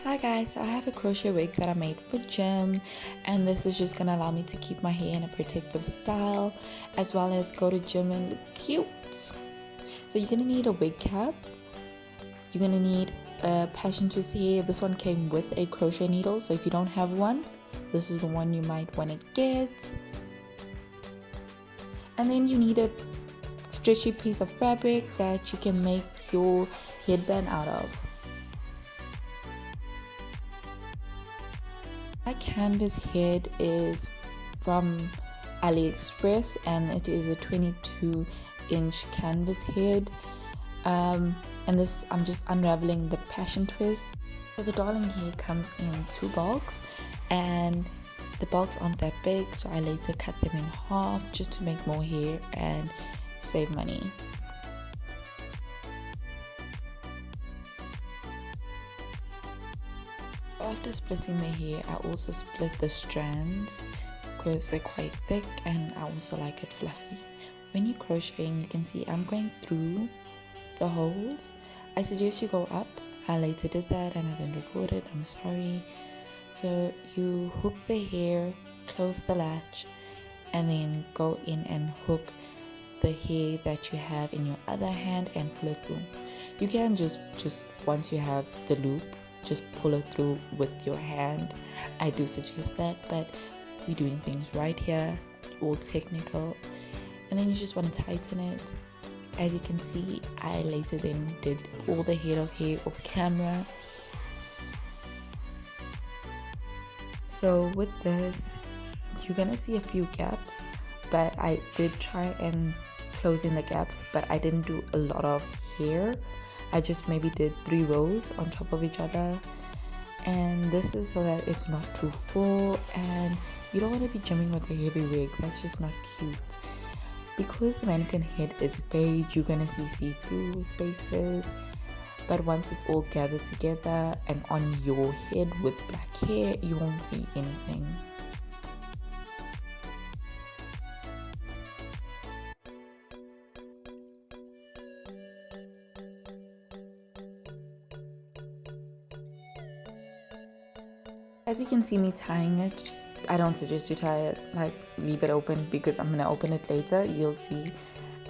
Hi guys, so I have a crochet wig that I made for gym, and this is just gonna allow me to keep my hair in a protective style as well as go to gym and look cute. So you're gonna need a wig cap, you're gonna need a passion twist hair. This one came with a crochet needle, so if you don't have one, this is the one you might want to get. And then you need a stretchy piece of fabric that you can make your headband out of. My canvas head is from Aliexpress and it is a 22-inch canvas head. And this, I'm just unraveling the passion twist. So the darling hair comes in 2 bulks, and the bulks aren't that big, so I later cut them in half just to make more hair and save money. After splitting the hair, I also split the strands because they're quite thick and I also like it fluffy. When you're crocheting, you can see I'm going through the holes. I suggest you go up. I later did that and I didn't record it, I'm sorry. So you hook the hair, close the latch, and then go in and hook the hair that you have in your other hand and pull it through. You can just once you have the loop, just pull it through with your hand. I do suggest that, but we're doing things right here, all technical. And then you just want to tighten it. As you can see, I later then did all the head of hair off camera. So with this, you're gonna see a few gaps, but I did try and close in the gaps, but I didn't do a lot of hair. I just maybe did 3 rows on top of each other, and this is so that it's not too full and you don't want to be gymming with a heavy wig. That's just not cute. Because the mannequin head is beige, you're gonna see see-through spaces, but once it's all gathered together and on your head with black hair, you won't see anything. As you can see me tying it, I don't suggest you tie it, like leave it open, because I'm gonna open it later. You'll see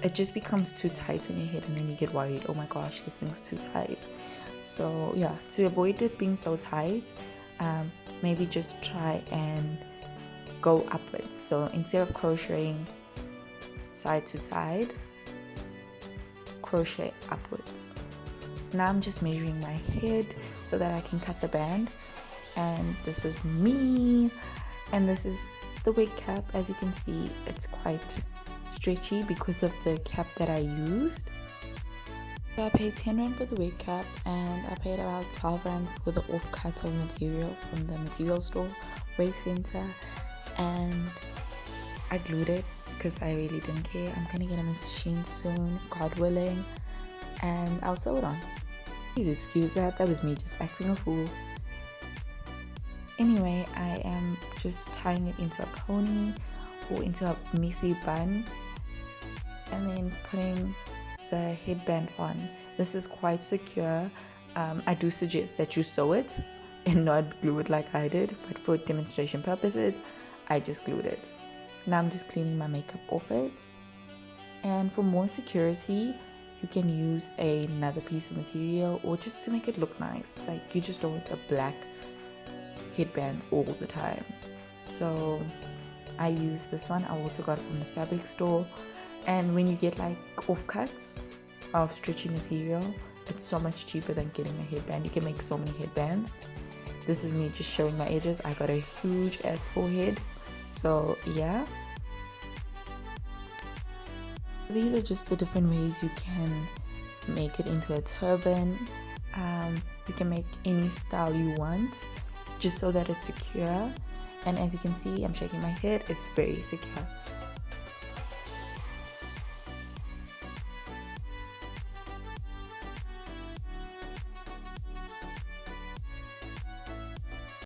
it just becomes too tight in your head and then you get worried, oh my gosh, this thing's too tight. So yeah, to avoid it being so tight, maybe just try and go upwards. So instead of crocheting side to side, crochet upwards. Now I'm just measuring my head so that I can cut the band. And this is me, and this is the wig cap. As you can see, it's quite stretchy because of the cap that I used. So I paid 10 rand for the wig cap, and I paid about 12 rand for the off-cut of material from the material store, Waist Center, and I glued it because I really didn't care. I'm gonna get a machine soon, God willing, and I'll sew it on. Please excuse that was me just acting a fool. Anyway, I am just tying it into a pony or into a messy bun and then putting the headband on. This is quite secure. I do suggest that you sew it and not glue it like I did, but for demonstration purposes, I just glued it. Now I'm just cleaning my makeup off it. And for more security, you can use another piece of material, or just to make it look nice. Like, you just don't want a black headband all the time. So I use this one. I also got it from the fabric store, and when you get like offcuts of stretchy material, it's so much cheaper than getting a headband. You can make so many headbands. This is me just showing my edges. I got a huge ass forehead, so yeah. These are just the different ways you can make it into a turban. You can make any style you want, just so that it's secure. And as you can see, I'm shaking my head, it's very secure.